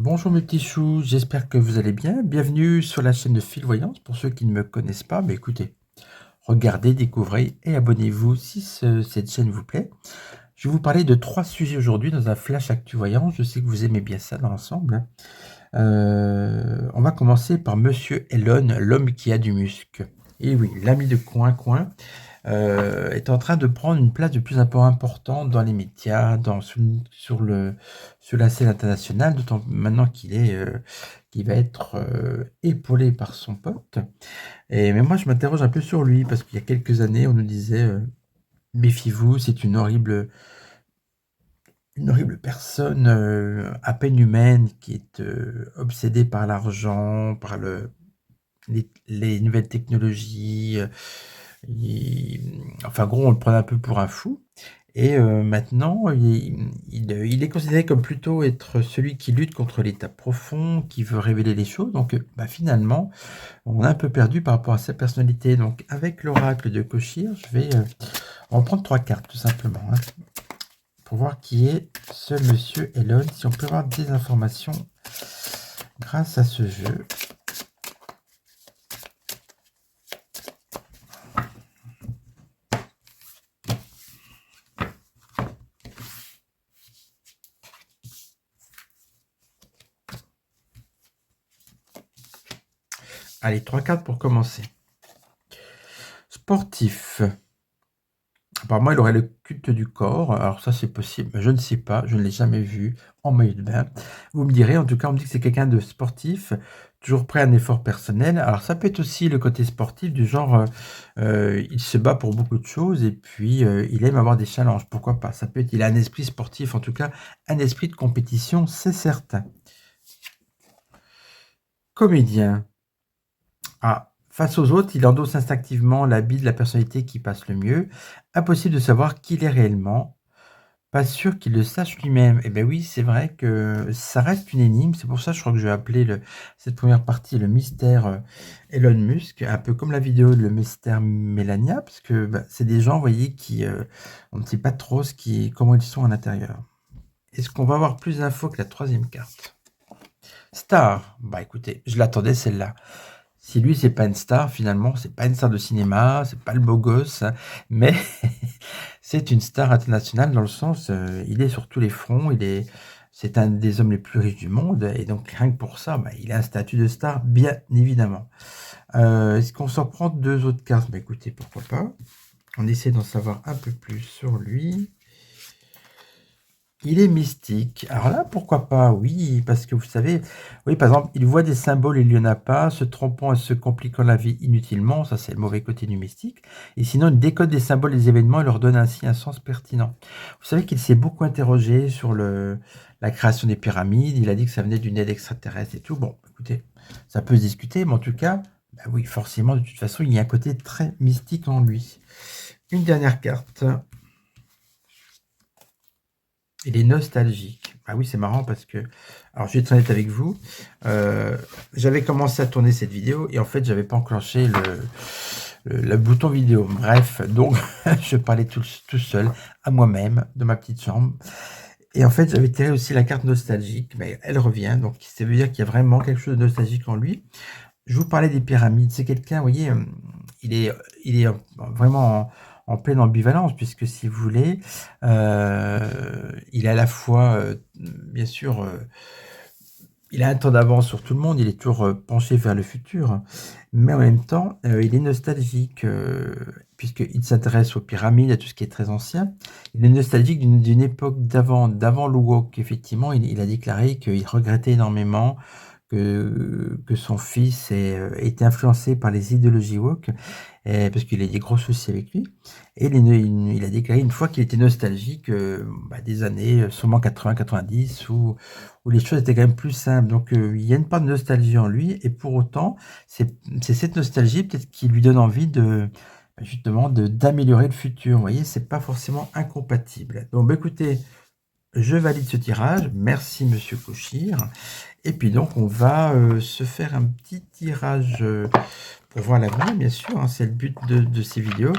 Bonjour mes petits choux, j'espère que vous allez bien. Bienvenue sur la chaîne de Philvoyance. Pour ceux qui ne me connaissent pas, écoutez, regardez, découvrez et abonnez-vous si cette chaîne vous plaît. Je vais vous parler de 3 sujets aujourd'hui dans un flash actu voyance. Je sais que vous aimez bien ça dans l'ensemble. On va commencer par Monsieur Elon, l'homme qui a du muscle. Et oui, l'ami de Coin Coin est en train de prendre une place de plus en plus importante dans les médias, sur la scène internationale, d'autant maintenant qu'il va être épaulé par son pote. Mais moi, je m'interroge un peu sur lui, parce qu'il y a quelques années, on nous disait méfiez-vous, c'est une horrible personne à peine humaine qui est obsédée par l'argent, par les nouvelles technologies. Enfin, gros, on le prenait un peu pour un fou. Et maintenant, il est considéré comme plutôt être celui qui lutte contre l'état profond, qui veut révéler les choses. Donc, finalement, on a un peu perdu par rapport à sa personnalité. Donc, avec l'oracle de Koshir, je vais en prendre 3 cartes, tout simplement, hein, pour voir qui est ce monsieur Elon, si on peut avoir des informations grâce à ce jeu. Allez, 3 cartes pour commencer. Sportif. Apparemment, il aurait le culte du corps. Alors ça, c'est possible, mais je ne sais pas. Je ne l'ai jamais vu en maillot de bain. Vous me direz, en tout cas, on me dit que c'est quelqu'un de sportif, toujours prêt à un effort personnel. Alors ça peut être aussi le côté sportif, du genre, il se bat pour beaucoup de choses et puis il aime avoir des challenges. Pourquoi pas? Ça peut être, il a un esprit sportif, en tout cas, un esprit de compétition, c'est certain. Comédien. Ah, face aux autres, il endosse instinctivement l'habit de la personnalité qui passe le mieux. Impossible de savoir qui il est réellement. Pas sûr qu'il le sache lui-même. Eh bien oui, c'est vrai que ça reste une énigme. C'est pour ça, je crois que je vais appeler cette première partie le mystère Elon Musk, un peu comme la vidéo le mystère Melania, parce que c'est des gens, vous voyez, qui on ne sait pas trop comment ils sont à l'intérieur. Est-ce qu'on va avoir plus d'infos que la troisième carte? Star. Bah écoutez, je l'attendais celle-là. Si lui, c'est pas une star, finalement, c'est pas une star de cinéma, c'est pas le beau gosse, hein, mais c'est une star internationale dans le sens, il est sur tous les fronts, c'est un des hommes les plus riches du monde, et donc rien que pour ça, il a un statut de star, bien évidemment. Est-ce qu'on s'en prend 2 autres cartes? Écoutez, pourquoi pas. On essaie d'en savoir un peu plus sur lui. Il est mystique. Alors là, pourquoi pas? Oui, parce que vous savez, oui, par exemple, il voit des symboles, il n'y en a pas, se trompant et se compliquant la vie inutilement, ça c'est le mauvais côté du mystique. Et sinon, il décode des symboles des événements et leur donne ainsi un sens pertinent. Vous savez qu'il s'est beaucoup interrogé sur la création des pyramides, il a dit que ça venait d'une aide extraterrestre et tout. Bon, écoutez, ça peut se discuter, mais en tout cas, oui, forcément, de toute façon, il y a un côté très mystique en lui. Une dernière carte. Il est nostalgique. Ah oui, c'est marrant parce que... Alors, je vais être honnête avec vous. J'avais commencé à tourner cette vidéo et en fait, j'avais pas enclenché le bouton vidéo. Bref, donc, je parlais tout seul à moi-même, dans ma petite chambre. Et en fait, j'avais tiré aussi la carte nostalgique, mais elle revient. Donc, ça veut dire qu'il y a vraiment quelque chose de nostalgique en lui. Je vous parlais des pyramides. C'est quelqu'un, vous voyez, il est vraiment en pleine ambivalence, puisque si vous voulez, il est à la fois, bien sûr, il a un temps d'avance sur tout le monde, il est toujours penché vers le futur, mais en même temps, il est nostalgique, puisqu'il s'intéresse aux pyramides, à tout ce qui est très ancien. Il est nostalgique d'une époque d'avant le wok. Effectivement, il a déclaré qu'il regrettait énormément que son fils ait été influencé par les idéologies woke, parce qu'il a des gros soucis avec lui. Et il a déclaré une fois qu'il était nostalgique des années sûrement 80-90 où les choses étaient quand même plus simples. Donc il y a une part de nostalgie en lui, et pour autant, c'est cette nostalgie peut-être qui lui donne envie justement d'améliorer le futur. Vous voyez, c'est pas forcément incompatible. Donc écoutez, je valide ce tirage. Merci Monsieur Kochir. Et puis donc, on va se faire un petit tirage pour voir l'avenir, bien sûr, hein, c'est le but de ces vidéos,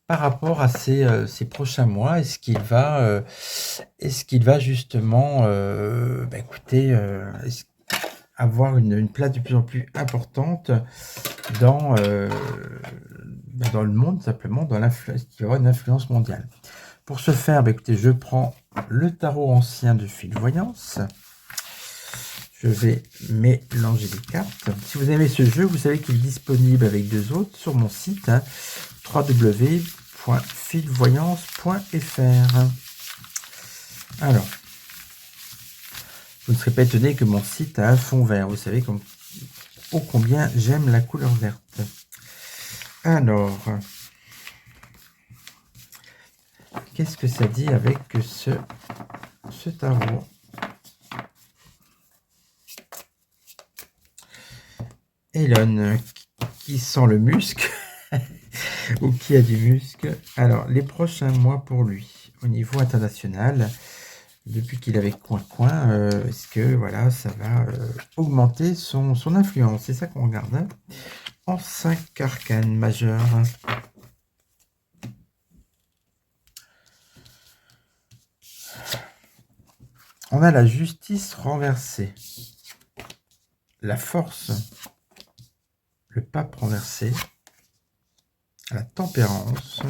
par rapport à ces prochains mois. Est-ce qu'il va justement, écoutez, avoir une place de plus en plus importante dans, dans le monde, simplement, dans l'influence, qui va avoir une influence mondiale. Pour ce faire, écoutez, je prends le tarot ancien de Fil Voyance. Je vais mélanger les cartes. Si vous aimez ce jeu, vous savez qu'il est disponible avec 2 autres sur mon site, hein, www.filvoyance.fr. Alors, vous ne serez pas étonné que mon site a un fond vert. Vous savez ô combien j'aime la couleur verte. Alors, qu'est-ce que ça dit avec ce tarot? Elon, qui sent le musc, ou qui a du musc. Alors, les prochains mois pour lui, au niveau international, depuis qu'il est avec Coin, est-ce que voilà, ça va augmenter son influence? C'est ça qu'on regarde, hein, en 5 arcanes majeures. On a la justice renversée, la force, le pape renversé, la tempérance,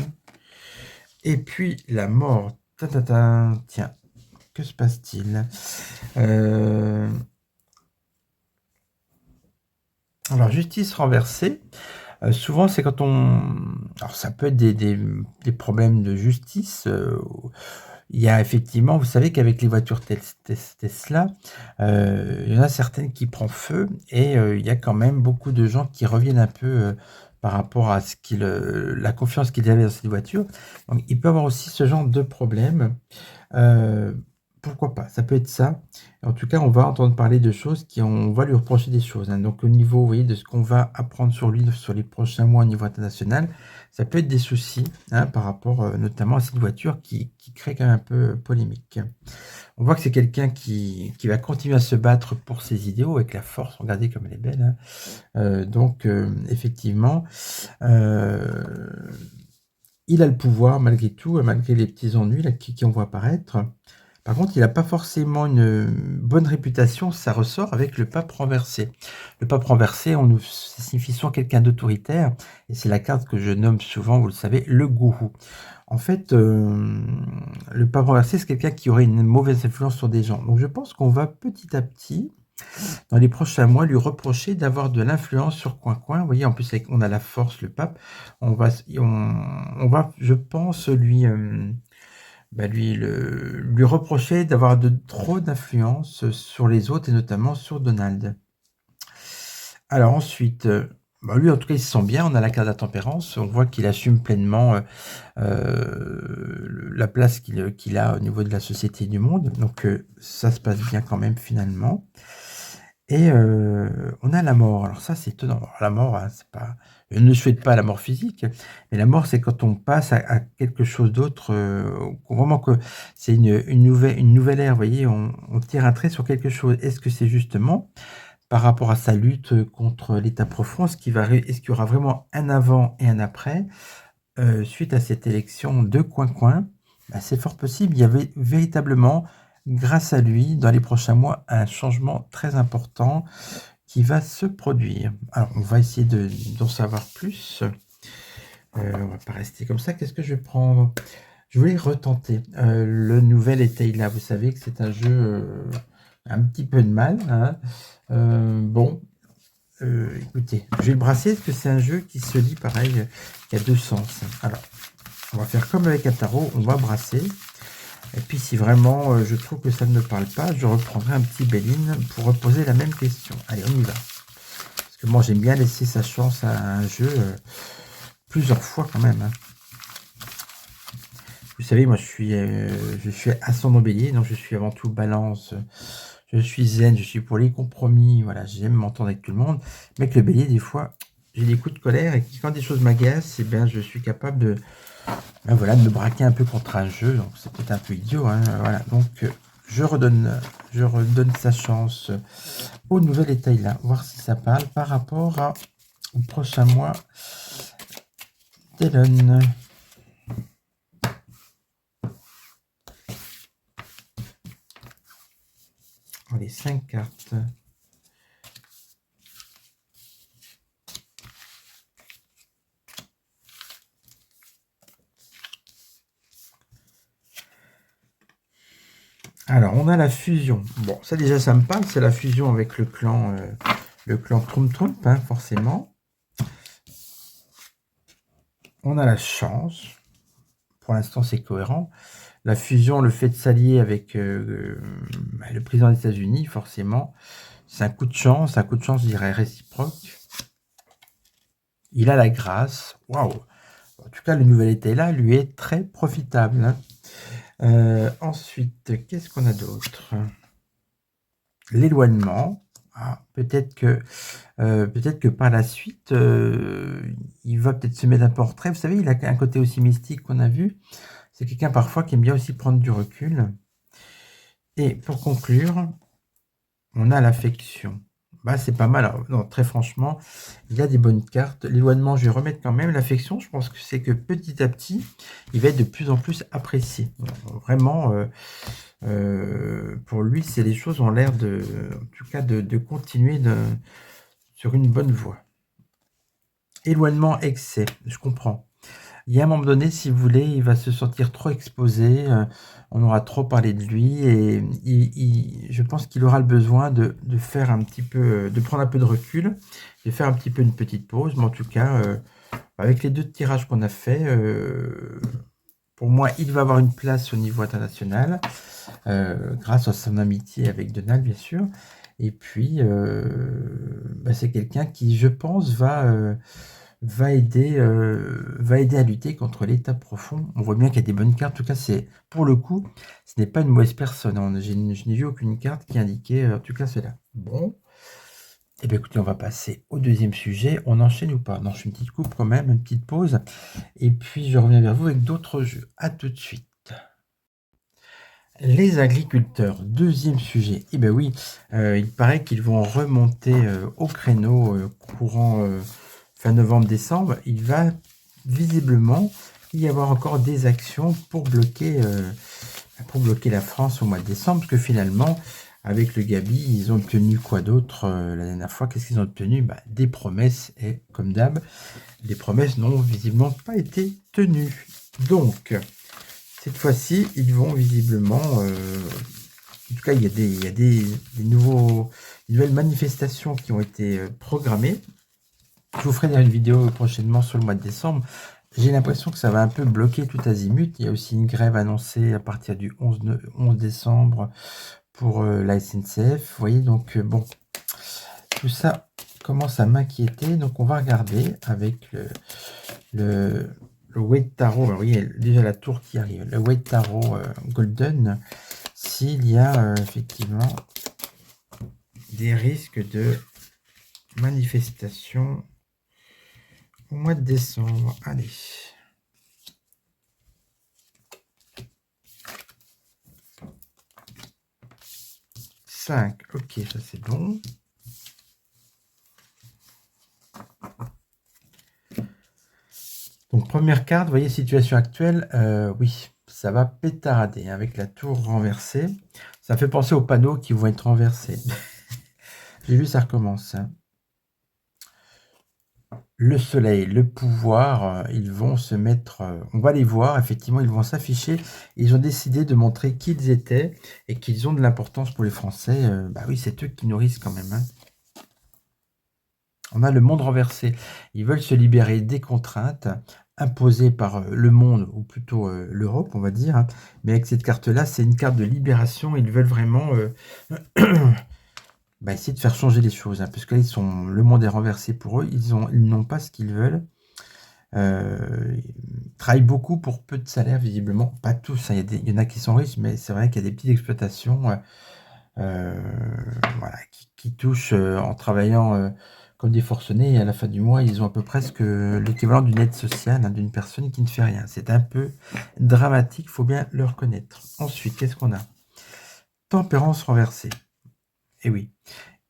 et puis la mort. Tiens, que se passe-t-il? Alors, justice renversée, souvent c'est quand on... Alors ça peut être des problèmes de justice. Il y a effectivement, vous savez qu'avec les voitures Tesla, il y en a certaines qui prennent feu, et il y a quand même beaucoup de gens qui reviennent un peu par rapport à la confiance qu'ils avaient dans cette voiture. Donc il peut y avoir aussi ce genre de problème. Pourquoi pas? Ça peut être ça. En tout cas, on va entendre parler de choses on va lui reprocher des choses, hein. Donc au niveau, vous voyez, de ce qu'on va apprendre sur lui sur les prochains mois au niveau international, ça peut être des soucis, hein, par rapport notamment à cette voiture qui crée quand même un peu polémique. On voit que c'est quelqu'un qui va continuer à se battre pour ses idéaux avec la force. Regardez comme elle est belle, hein. Donc effectivement, il a le pouvoir malgré tout, malgré les petits ennuis là, qui on voit apparaître. Par contre, il n'a pas forcément une bonne réputation, ça ressort avec le pape renversé. Le pape renversé, ça signifie soit quelqu'un d'autoritaire, et c'est la carte que je nomme souvent, vous le savez, le gourou. En fait, le pape renversé, c'est quelqu'un qui aurait une mauvaise influence sur des gens. Donc je pense qu'on va petit à petit, dans les prochains mois, lui reprocher d'avoir de l'influence sur Coin. Vous voyez, en plus, on a la force, le pape. On va, je pense, lui reprocher d'avoir trop d'influence sur les autres, et notamment sur Donald. Alors ensuite, lui, en tout cas, il se sent bien. On a la carte de la tempérance. On voit qu'il assume pleinement la place qu'il a au niveau de la société et du monde. Donc, ça se passe bien quand même, finalement. Et on a la mort. Alors ça, c'est étonnant. Alors, la mort, hein, c'est pas... Je ne souhaite pas la mort physique, mais la mort, c'est quand on passe à quelque chose d'autre, vraiment que c'est une nouvelle ère, vous voyez, on tire un trait sur quelque chose. Est-ce que c'est justement par rapport à sa lutte contre l'état profond, est-ce qu'il y aura vraiment un avant et un après suite à cette élection de Coin? C'est fort possible. Il y avait véritablement, grâce à lui, dans les prochains mois, un changement très important qui va se produire. Alors, on va essayer d'en savoir plus. On va pas rester comme ça. Qu'est-ce que je vais prendre? Je voulais retenter le nouvel Etaila. Vous savez que c'est un jeu un petit peu de mal, hein. Bon, écoutez, je vais le brasser parce que c'est un jeu qui se lit pareil, qui a 2 sens. Alors, on va faire comme avec un tarot, on va brasser. Et puis si vraiment je trouve que ça ne me parle pas, je reprendrai un petit Béline pour reposer la même question. Allez, on y va. Parce que moi j'aime bien laisser sa chance à un jeu plusieurs fois quand même, hein. Vous savez, moi je suis ascendant Bélier, donc je suis avant tout Balance. Je suis zen, je suis pour les compromis. Voilà, j'aime m'entendre avec tout le monde. Mais avec le Bélier, des fois, j'ai des coups de colère, et quand des choses m'agacent, je suis capable de me braquer un peu contre un jeu. Donc c'est peut-être un peu idiot, hein. Voilà, donc je redonne sa chance au nouvel Etaila, voir si ça parle par rapport au prochain mois d'Elon. Allez, 5 cartes. Alors, on a la fusion. Bon, ça déjà, ça me parle. C'est la fusion avec le clan Troum Troum, hein, forcément. On a la chance. Pour l'instant, c'est cohérent. La fusion, le fait de s'allier avec le président des États-Unis, forcément, c'est un coup de chance, je dirais, réciproque. Il a la grâce. Waouh! En tout cas, le nouvel état-là lui est très profitable. Hein. Ensuite, qu'est-ce qu'on a d'autre? L'éloignement. Ah, peut-être que par la suite, il va peut-être se mettre un portrait. Vous savez, il a un côté aussi mystique qu'on a vu. C'est quelqu'un parfois qui aime bien aussi prendre du recul. Et pour conclure, on a l'affection. Bah, c'est pas mal. Alors, non, très franchement, il y a des bonnes cartes. L'éloignement, je vais remettre quand même. L'affection, je pense que c'est que petit à petit, il va être de plus en plus apprécié. Vraiment, pour lui, c'est les choses ont l'air en tout cas, de continuer sur une bonne voie. Éloignement, excès, je comprends. Il y a un moment donné, si vous voulez, il va se sentir trop exposé, on aura trop parlé de lui et je pense qu'il aura le besoin de faire un petit peu, de prendre un peu de recul, de faire un petit peu une petite pause. Mais en tout cas, avec les 2 tirages qu'on a fait, pour moi, il va avoir une place au niveau international, grâce à son amitié avec Donald, bien sûr. Et puis, c'est quelqu'un qui, je pense, va aider à lutter contre l'état profond. On voit bien qu'il y a des bonnes cartes. En tout cas, c'est pour le coup, ce n'est pas une mauvaise personne. Hein. Je n'ai vu aucune carte qui indiquait, en tout cas, cela. Bon. Eh bien, écoutez, on va passer au deuxième sujet. On enchaîne ou pas? Non, je fais une petite coupe quand même, une petite pause. Et puis, je reviens vers vous avec d'autres jeux. À tout de suite. Les agriculteurs, deuxième sujet. Eh bien oui, il paraît qu'ils vont remonter au créneau courant fin novembre-décembre. Il va visiblement y avoir encore des actions pour bloquer la France au mois de décembre, parce que finalement, avec le Gabi, ils ont obtenu quoi d'autre la dernière fois? Qu'est-ce qu'ils ont obtenu? Des promesses, et comme d'hab, les promesses n'ont visiblement pas été tenues. Donc, cette fois-ci, ils vont visiblement... en tout cas, il y a des nouvelles manifestations qui ont été programmées. Je vous ferai une vidéo prochainement sur le mois de décembre. J'ai l'impression que ça va un peu bloquer tout azimut. Il y a aussi une grève annoncée à partir du 11 décembre pour la SNCF. Vous voyez, donc bon, tout ça commence à m'inquiéter. Donc on va regarder avec le Wade Tarot. Alors, vous voyez, déjà la tour qui arrive. Le Wade Tarot Golden, s'il y a effectivement des risques de manifestation au mois de décembre. Allez. Ok, ça c'est bon. Donc première carte, vous voyez, situation actuelle, oui, ça va pétarader avec la tour renversée. Ça fait penser aux panneaux qui vont être renversés. J'ai vu, ça recommence. Hein. Le soleil, le pouvoir, ils vont se mettre... on va les voir, effectivement, ils vont s'afficher. Ils ont décidé de montrer qui ils étaient et qu'ils ont de l'importance pour les Français. Oui, c'est eux qui nourrissent quand même. Hein. On a le monde renversé. Ils veulent se libérer des contraintes imposées par le monde, ou plutôt l'Europe, on va dire. Hein. Mais avec cette carte-là, c'est une carte de libération. Ils veulent vraiment... essayer de faire changer les choses, hein, parce que là, le monde est renversé pour eux, ils n'ont pas ce qu'ils veulent. Ils travaillent beaucoup pour peu de salaire, visiblement. Pas tous, hein, il y en a qui sont riches, mais c'est vrai qu'il y a des petites exploitations qui touchent en travaillant comme des forcenés, et à la fin du mois, ils ont à peu près l'équivalent d'une aide sociale, hein, d'une personne qui ne fait rien. C'est un peu dramatique, il faut bien le reconnaître. Ensuite, qu'est-ce qu'on a? Tempérance renversée. Et oui,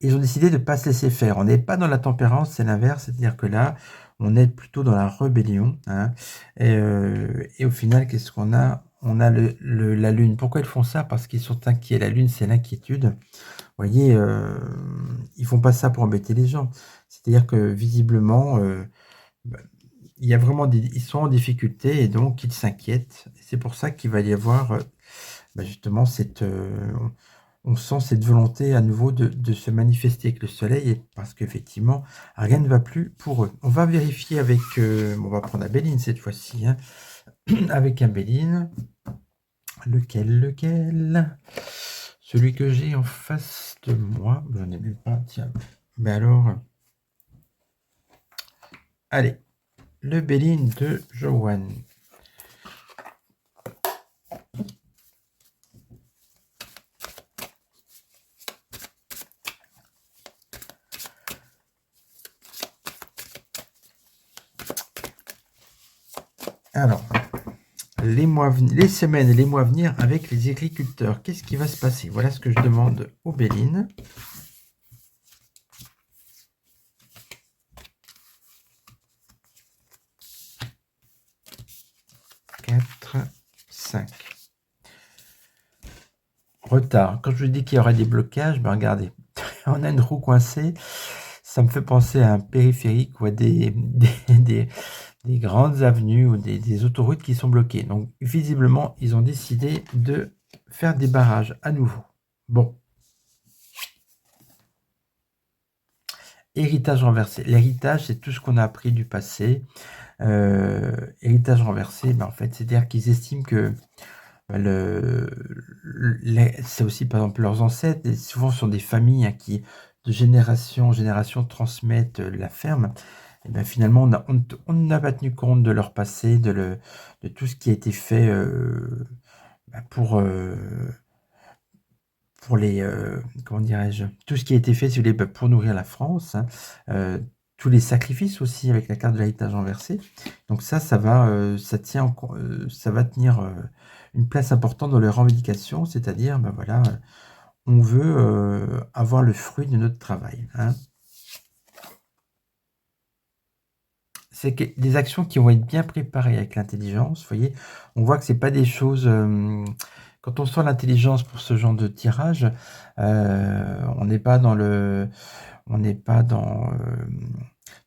ils ont décidé de ne pas se laisser faire. On n'est pas dans la tempérance, c'est l'inverse. C'est-à-dire que là, on est plutôt dans la rébellion. Hein. Et au final, qu'est-ce qu'on a? On a la Lune. Pourquoi ils font ça? Parce qu'ils sont inquiets. La Lune, c'est l'inquiétude. voyez, ils font pas ça pour embêter les gens. C'est-à-dire que visiblement, bah, il y a vraiment ils sont en difficulté et donc ils s'inquiètent. C'est pour ça qu'il va y avoir, bah, justement on sent cette volonté à nouveau de se manifester avec le soleil et parce qu'effectivement, rien ne va plus pour eux. On va vérifier avec, on va prendre un Béline cette fois-ci, hein, avec un Béline. Lequel? Celui que j'ai en face de moi, j'en ai même pas, tiens. Mais alors, allez, le Béline de Joanne. Alors, les semaines et les mois à venir avec les agriculteurs. Qu'est-ce qui va se passer? Voilà ce que je demande aux Bélines. 4, 5. Retard. Quand je vous dis qu'il y aurait des blocages, ben regardez, on a une roue coincée. Ça me fait penser à un périphérique ou à des grandes avenues ou des autoroutes qui sont bloquées. Donc, visiblement, ils ont décidé de faire des barrages à nouveau. Bon. Héritage renversé. L'héritage, c'est tout ce qu'on a appris du passé. Héritage renversé, ben, en fait, c'est-à-dire qu'ils estiment que c'est aussi, par exemple, leurs ancêtres, et souvent ce sont des familles, hein, qui, de génération en génération, transmettent la ferme. Et ben, finalement, on n'a pas tenu compte de leur passé, de tout ce qui a été fait ben, pour les, comment dirais-je, tout ce qui a été fait, si vous voulez, ben, pour nourrir la France, hein, tous les sacrifices aussi avec la carte de l'héritage renversé. Donc ça va, ça va tenir une place importante dans leur revendication, c'est-à-dire, ben voilà, on veut avoir le fruit de notre travail, hein. C'est des actions qui vont être bien préparées avec l'intelligence, vous voyez. On voit que c'est pas des choses, quand on sent l'intelligence pour ce genre de tirage, on n'est pas dans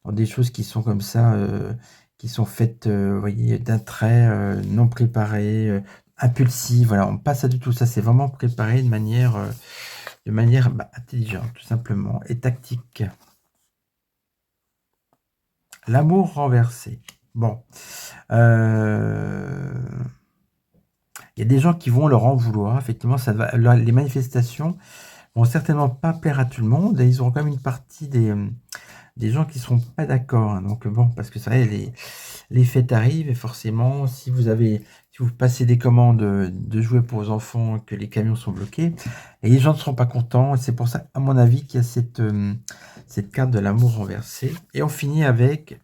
dans des choses qui sont comme ça, qui sont faites, vous voyez, d'un trait, non préparé, impulsif, voilà, on passe à du tout ça, c'est vraiment préparé de manière, bah, intelligente, tout simplement, et tactique. L'amour renversé. Bon. Il y a des gens qui vont leur en vouloir. Effectivement, les manifestations vont certainement pas plaire à tout le monde. Et ils auront quand même une partie des gens qui ne seront pas d'accord, hein. Donc bon, parce que c'est vrai, les fêtes arrivent et forcément, si vous passez des commandes de jouets pour vos enfants, que les camions sont bloqués, et les gens ne seront pas contents. Et c'est pour ça, à mon avis, qu'il y a cette carte de l'amour renversée. Et on finit avec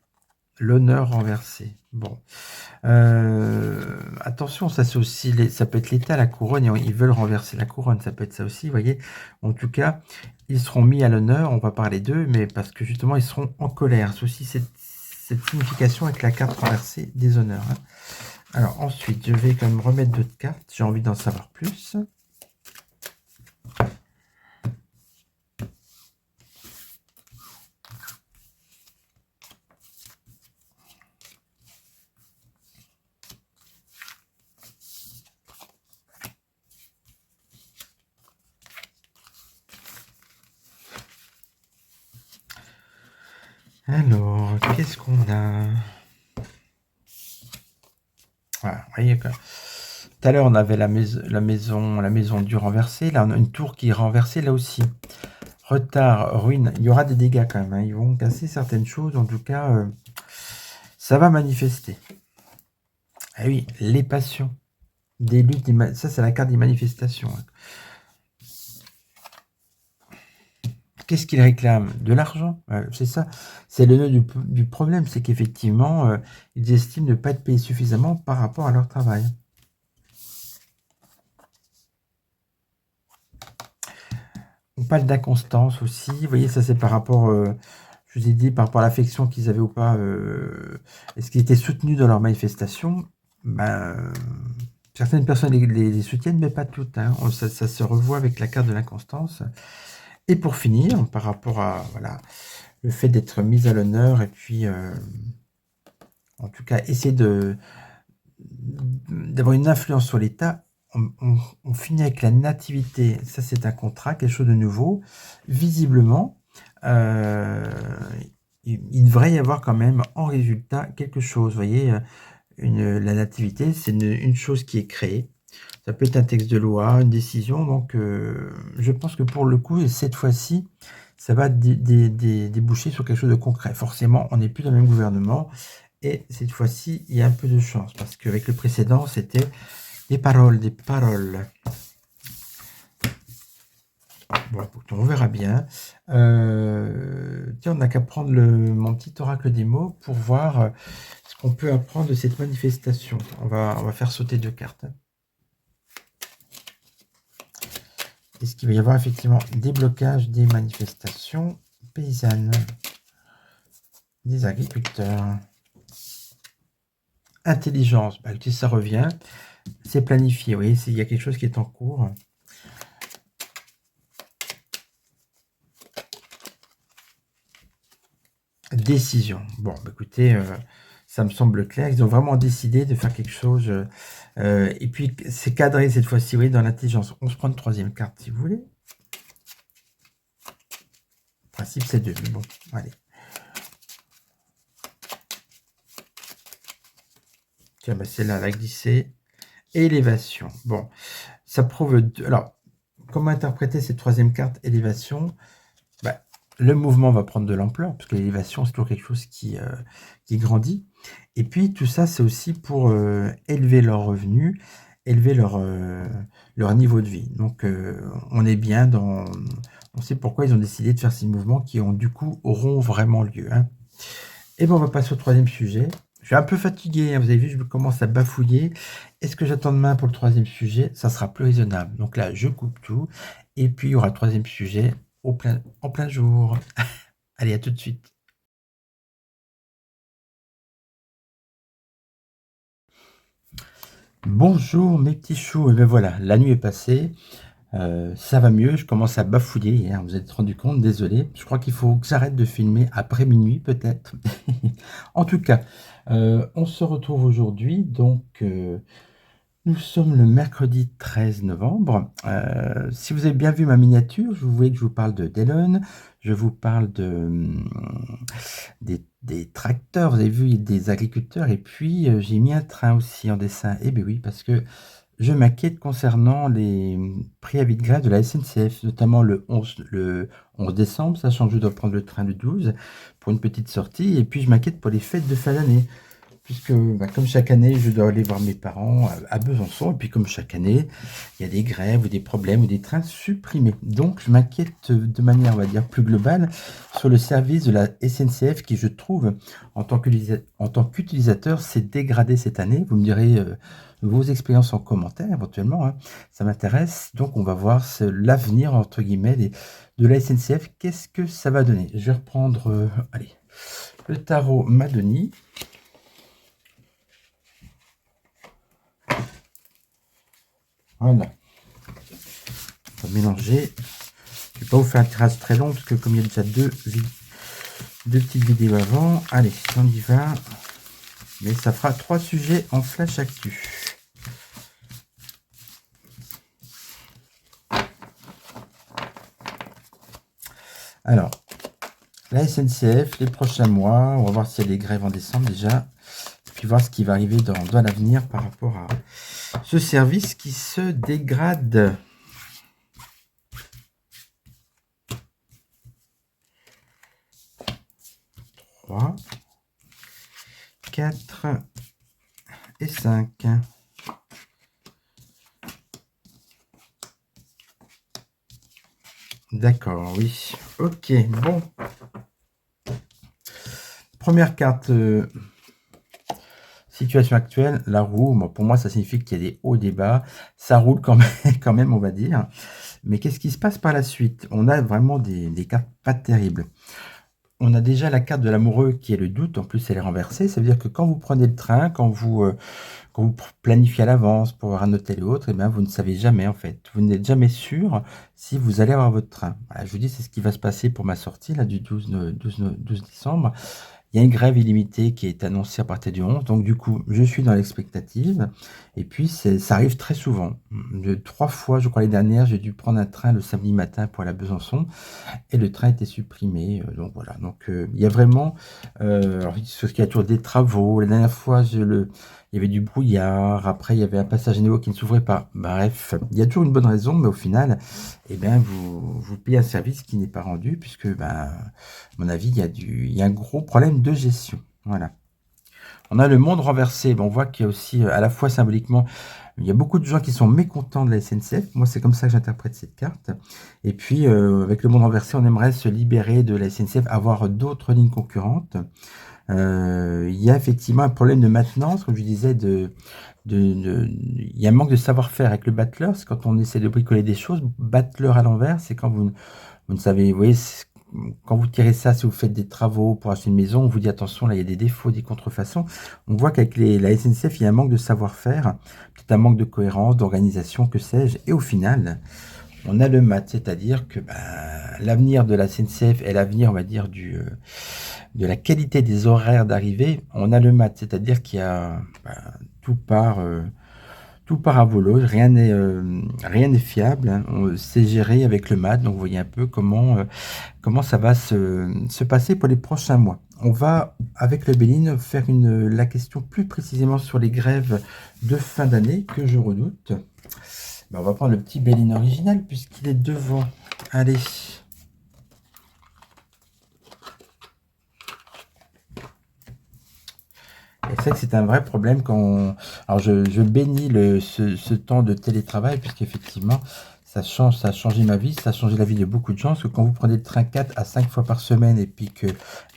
l'honneur renversé. Bon. Attention, ça c'est aussi ça peut être l'État, la couronne, et ils veulent renverser la couronne, ça peut être ça aussi, vous voyez. En tout cas, ils seront mis à l'honneur, on va parler d'eux, mais parce que justement, ils seront en colère. C'est aussi cette signification avec la carte renversée des honneurs, hein. Alors ensuite, je vais quand même remettre d'autres cartes, j'ai envie d'en savoir plus. Alors, qu'est-ce qu'on a? Voilà, vous voyez que tout à l'heure, on avait la maison du renversé. Là, on a une tour qui est renversée, là aussi. Retard, ruine. Il y aura des dégâts quand même, hein. Ils vont casser certaines choses. En tout cas, ça va manifester. Ah oui, les passions. Des luttes. Ça, c'est la carte des manifestations, hein. Qu'est-ce qu'ils réclament? De l'argent. C'est ça. C'est le nœud du problème. C'est qu'effectivement, ils estiment ne pas être payés suffisamment par rapport à leur travail. On parle d'inconstance aussi. Vous voyez, ça c'est par rapport, je vous ai dit, par rapport à l'affection qu'ils avaient ou pas, est-ce qu'ils étaient soutenus dans leur manifestation? Ben, certaines personnes les soutiennent, mais pas toutes, hein. Ça se revoit avec la carte de l'inconstance. Et pour finir, par rapport à voilà, le fait d'être mis à l'honneur et puis, en tout cas, essayer d'avoir une influence sur l'État, on finit avec la nativité. Ça, c'est un contrat, quelque chose de nouveau. Visiblement, euh, il devrait y avoir quand même en résultat quelque chose. Vous voyez, la nativité, c'est une chose qui est créée. Ça peut être un texte de loi, une décision. Donc, je pense que pour le coup, cette fois-ci, ça va déboucher sur quelque chose de concret. Forcément, on n'est plus dans le même gouvernement. Et cette fois-ci, il y a un peu de chance. Parce qu'avec le précédent, c'était des paroles, des paroles. Bon, écoute, on verra bien. Tiens, on n'a qu'à prendre mon petit oracle des mots pour voir ce qu'on peut apprendre de cette manifestation. On va faire sauter 2 cartes. Est-ce qu'il va y avoir effectivement des blocages, des manifestations paysannes, des agriculteurs? Intelligence, bah, écoutez, ça revient. C'est planifié, vous voyez, il y a quelque chose qui est en cours. Décision. Bon, bah, écoutez, ça me semble clair. Ils ont vraiment décidé de faire quelque chose. Et puis, c'est cadré cette fois-ci, oui, dans l'intelligence. On se prend une 3e carte, si vous voulez. Le principe, c'est 2, mais bon, allez. Tiens, bah, celle-là, elle a glissé. Élévation. Bon, ça prouve... Alors, comment interpréter cette 3e carte, élévation? Bah, le mouvement va prendre de l'ampleur, parce que l'élévation, c'est toujours quelque chose qui grandit. Et puis, tout ça, c'est aussi pour élever leurs revenus, élever leur niveau de vie. Donc, on est bien dans... On sait pourquoi ils ont décidé de faire ces mouvements qui, du coup, auront vraiment lieu. Hein. Et bien, on va passer au 3e sujet. Je suis un peu fatigué, hein, vous avez vu, je commence à bafouiller. Est-ce que j'attends demain pour le 3e sujet? Ça sera plus raisonnable. Donc là, je coupe tout. Et puis, il y aura le 3e sujet en plein jour. Allez, à tout de suite. Bonjour mes petits choux. Et bien voilà, la nuit est passée. Ça va mieux, je commence à bafouiller, hein, vous êtes rendu compte, désolé. Je crois qu'il faut que j'arrête de filmer après minuit, peut-être. En tout cas, on se retrouve aujourd'hui, donc nous sommes le mercredi 13 novembre. Si vous avez bien vu ma miniature, je voulais que je vous parle de Delon, je vous parle des tracteurs, vous avez vu, des agriculteurs, et puis j'ai mis un train aussi en dessin. Eh bien oui, parce que je m'inquiète concernant les préavis de grève de la SNCF, notamment le 11 décembre, sachant que je dois prendre le train le 12 pour une petite sortie. Et puis, je m'inquiète pour les fêtes de fin d'année, puisque, comme chaque année, je dois aller voir mes parents à Besançon. Et puis, comme chaque année, il y a des grèves ou des problèmes ou des trains supprimés. Donc, je m'inquiète de manière, on va dire, plus globale sur le service de la SNCF qui, je trouve, en tant qu'utilisateur, s'est dégradé cette année. Vous me direz vos expériences en commentaire, éventuellement. Hein. Ça m'intéresse. Donc, on va voir l'avenir, entre guillemets, de la SNCF. Qu'est-ce que ça va donner? Je vais reprendre, allez, le tarot Madoni. Voilà. On va mélanger. Je ne vais pas vous faire un tirage très long, parce que comme il y a déjà deux petites vidéos avant, allez, on y va. Mais ça fera 3 sujets en flash actu. Alors, la SNCF, les prochains mois, on va voir s'il y a des grèves en décembre déjà, puis voir ce qui va arriver dans l'avenir par rapport à ce service qui se dégrade. 3, 4 et 5. D'accord, oui. Ok, bon. Première carte, situation actuelle, la roue. Bon, pour moi, ça signifie qu'il y a des hauts, des bas. Ça roule quand même, on va dire. Mais qu'est-ce qui se passe par la suite? On a vraiment des cartes pas terribles. on a déjà la carte de l'amoureux qui est le doute. En plus, elle est renversée. Ça veut dire que quand vous prenez le train, quand vous planifiez à l'avance pour voir un hôtel et autres, eh bien, vous ne savez jamais, en fait. Vous n'êtes jamais sûr si vous allez avoir votre train. Voilà, je vous dis, c'est ce qui va se passer pour ma sortie là, du 12 décembre. Il y a une grève illimitée qui est annoncée à partir du 11, donc du coup, je suis dans l'expectative. Et puis, ça arrive très souvent. 3 fois, je crois, l'année dernière, j'ai dû prendre un train le samedi matin pour aller à Besançon, et le train était supprimé. Donc voilà, donc il y a vraiment, alors, ce qu'il y a toujours des travaux. La dernière fois, il y avait du brouillard. Après, il y avait un passage à niveau qui ne s'ouvrait pas. Bref, il y a toujours une bonne raison, mais au final, eh bien, vous payez un service qui n'est pas rendu, puisque, ben, à mon avis, il y a un gros problème de gestion. Voilà. On a le monde renversé. Bon, on voit qu'il y a aussi, à la fois symboliquement, il y a beaucoup de gens qui sont mécontents de la SNCF. Moi, c'est comme ça que j'interprète cette carte. Et puis, avec le monde renversé, on aimerait se libérer de la SNCF, avoir d'autres lignes concurrentes. Il y a effectivement un problème de maintenance, comme je disais, il y a un manque de savoir-faire avec le battleur. C'est quand on essaie de bricoler des choses. Battleur à l'envers, c'est quand vous ne savez, vous voyez, quand vous tirez ça, si vous faites des travaux pour acheter une maison, on vous dit attention, là il y a des défauts, des contrefaçons. On voit qu'avec la SNCF, il y a un manque de savoir-faire, peut-être un manque de cohérence, d'organisation, que sais-je. Et au final, on a le mat, c'est-à-dire que l'avenir de la SNCF est l'avenir, on va dire, de la qualité des horaires d'arrivée. On a le mat, c'est-à-dire qu'il y a tout part à volo, rien n'est fiable, hein. C'est géré avec le mat, donc vous voyez un peu comment ça va se passer pour les prochains mois. On va, avec le Béline, faire la question plus précisément sur les grèves de fin d'année que je redoute. On va prendre le petit Béline original puisqu'il est devant. Allez. Et c'est vrai que c'est un vrai problème quand alors je bénis ce temps de télétravail puisqu'effectivement ça a changé ma vie, ça a changé la vie de beaucoup de gens, parce que quand vous prenez le train 4 à 5 fois par semaine et puis que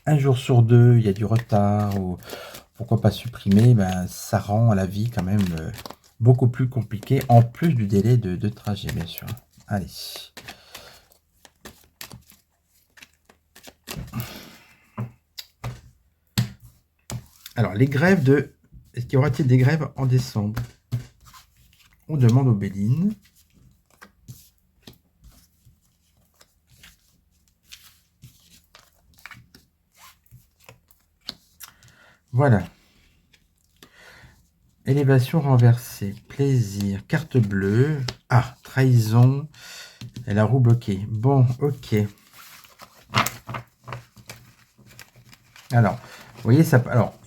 un jour sur deux il y a du retard ou pourquoi pas supprimer, ça rend la vie quand même beaucoup plus compliquée, en plus du délai de trajet, bien sûr. Allez. Alors, les grèves de... Est-ce qu'il y aura-t-il des grèves en décembre? On demande aux Bélines. Voilà. Élévation renversée. Plaisir. Carte bleue. Ah, trahison. Et la roue bloquée. Bon, ok. Alors, vous voyez,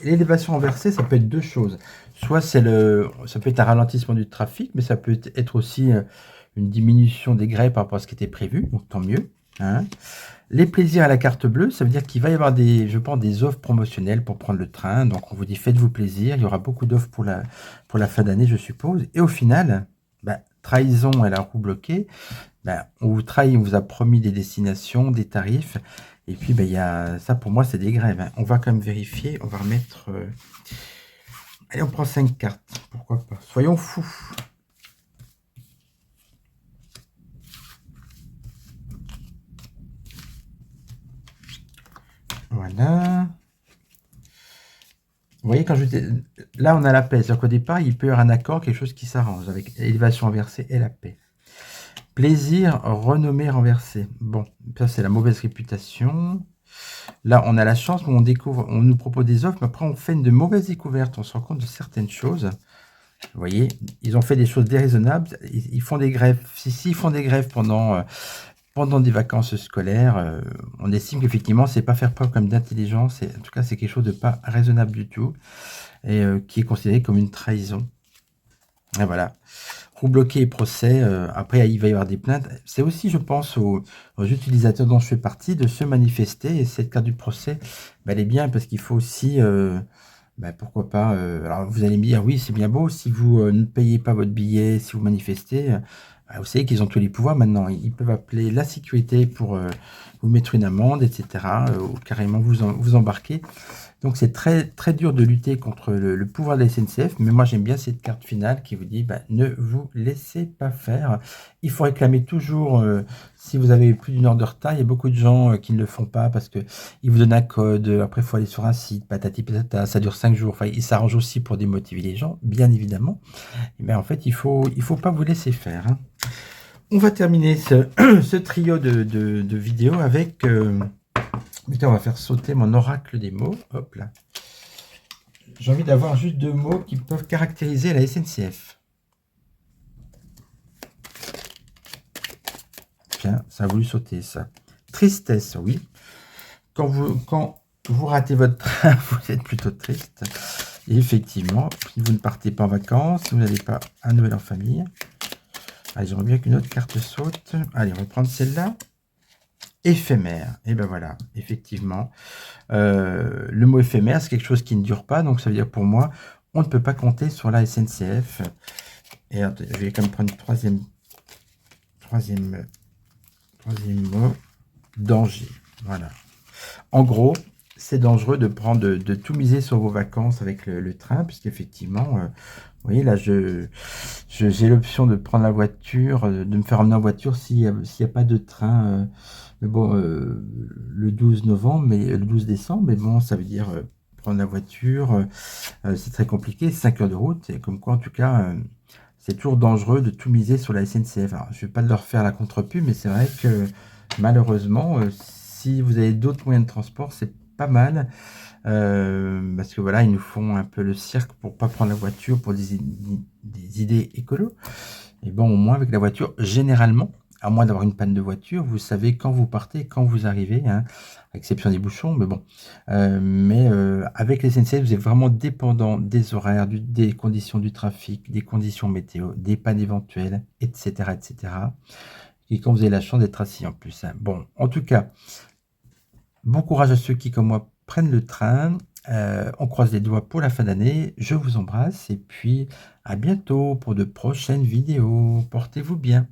l'élévation renversée, ça peut être deux choses. Soit ça peut être un ralentissement du trafic, mais ça peut être aussi une diminution des grèves par rapport à ce qui était prévu, donc tant mieux. Hein. Les plaisirs à la carte bleue, ça veut dire qu'il va y avoir je pense, des offres promotionnelles pour prendre le train. Donc on vous dit faites-vous plaisir, il y aura beaucoup d'offres pour la fin d'année, je suppose. Et au final, trahison et la roue bloquée, on vous trahit, on vous a promis des destinations, des tarifs. Et puis, il y a ça, pour moi, c'est des grèves. Hein. On va quand même vérifier. On va remettre... Allez, on prend 5 cartes. Pourquoi pas? Soyons fous. Voilà. Vous voyez, quand là, on a la paix. C'est-à-dire qu'au départ, il peut y avoir un accord, quelque chose qui s'arrange avec élévation inversée et la paix. Plaisir, renommée renversée. Bon, ça, c'est la mauvaise réputation. Là, on a la chance, on nous propose des offres, mais après, on fait de mauvaises découvertes. On se rend compte de certaines choses. Vous voyez, ils ont fait des choses déraisonnables. Ils font des grèves. S'ils font des grèves pendant des vacances scolaires, on estime qu'effectivement, c'est pas faire preuve comme d'intelligence. En tout cas, c'est quelque chose de pas raisonnable du tout et qui est considéré comme une trahison. Et voilà. Roue bloquée et procès. Après, il va y avoir des plaintes. C'est aussi, je pense, aux utilisateurs dont je fais partie de se manifester. Et cette carte du procès, elle est bien parce qu'il faut aussi... pourquoi pas... alors, vous allez me dire, oui, c'est bien beau. Si vous ne payez pas votre billet, si vous manifestez... vous savez qu'ils ont tous les pouvoirs maintenant. Ils peuvent appeler la sécurité pour vous mettre une amende, etc. Ou carrément vous embarquer. Donc c'est très, très dur de lutter contre le pouvoir de la SNCF, mais moi j'aime bien cette carte finale qui vous dit bah, ne vous laissez pas faire. Il faut réclamer toujours, si vous avez plus d'une heure de retard, il y a beaucoup de gens qui ne le font pas parce qu'ils vous donnent un code, après il faut aller sur un site, patati patata, ça dure 5 jours. Enfin, ils s'arrangent aussi pour démotiver les gens, bien évidemment. Mais en fait, il faut pas vous laisser faire, hein. On va terminer ce trio de vidéos avec... Putain, on va faire sauter mon oracle des mots. Hop là. J'ai envie d'avoir juste 2 mots qui peuvent caractériser la SNCF. Tiens, ça a voulu sauter ça. Tristesse, oui. Quand vous ratez votre train, vous êtes plutôt triste. Et effectivement, si vous ne partez pas en vacances, vous n'avez pas un Noël en famille. Allez, j'aimerais bien qu'une autre carte saute. Allez, on va prendre celle-là. Éphémère. Et ben voilà, effectivement. Le mot éphémère, c'est quelque chose qui ne dure pas. Donc, ça veut dire pour moi, on ne peut pas compter sur la SNCF. Et attendez, je vais quand même prendre troisième mot. Danger. Voilà. En gros, c'est dangereux de prendre, de tout miser sur vos vacances avec le train, puisqu'effectivement, vous voyez, là, j'ai l'option de prendre la voiture, de me faire emmener en voiture s'il n'y a pas de train, mais bon, le 12 novembre, mais le 12 décembre, mais bon, ça veut dire prendre la voiture, c'est très compliqué, 5 heures de route, et comme quoi, en tout cas, c'est toujours dangereux de tout miser sur la SNCF. Alors, je ne vais pas leur faire la contre-pub, mais c'est vrai que malheureusement, si vous avez d'autres moyens de transport, c'est pas mal. Parce que voilà, ils nous font un peu le cirque pour pas prendre la voiture pour des idées écolo. Et bon, au moins avec la voiture, généralement, à moins d'avoir une panne de voiture, vous savez quand vous partez, quand vous arrivez, hein, à exception des bouchons, mais bon. Avec les SNCF, vous êtes vraiment dépendant des horaires, des conditions du trafic, des conditions météo, des pannes éventuelles, etc., etc. Et quand vous avez la chance d'être assis en plus, hein. Bon, en tout cas, bon courage à ceux qui, comme moi, prennent le train. On croise les doigts pour la fin d'année. Je vous embrasse et puis à bientôt pour de prochaines vidéos. Portez-vous bien.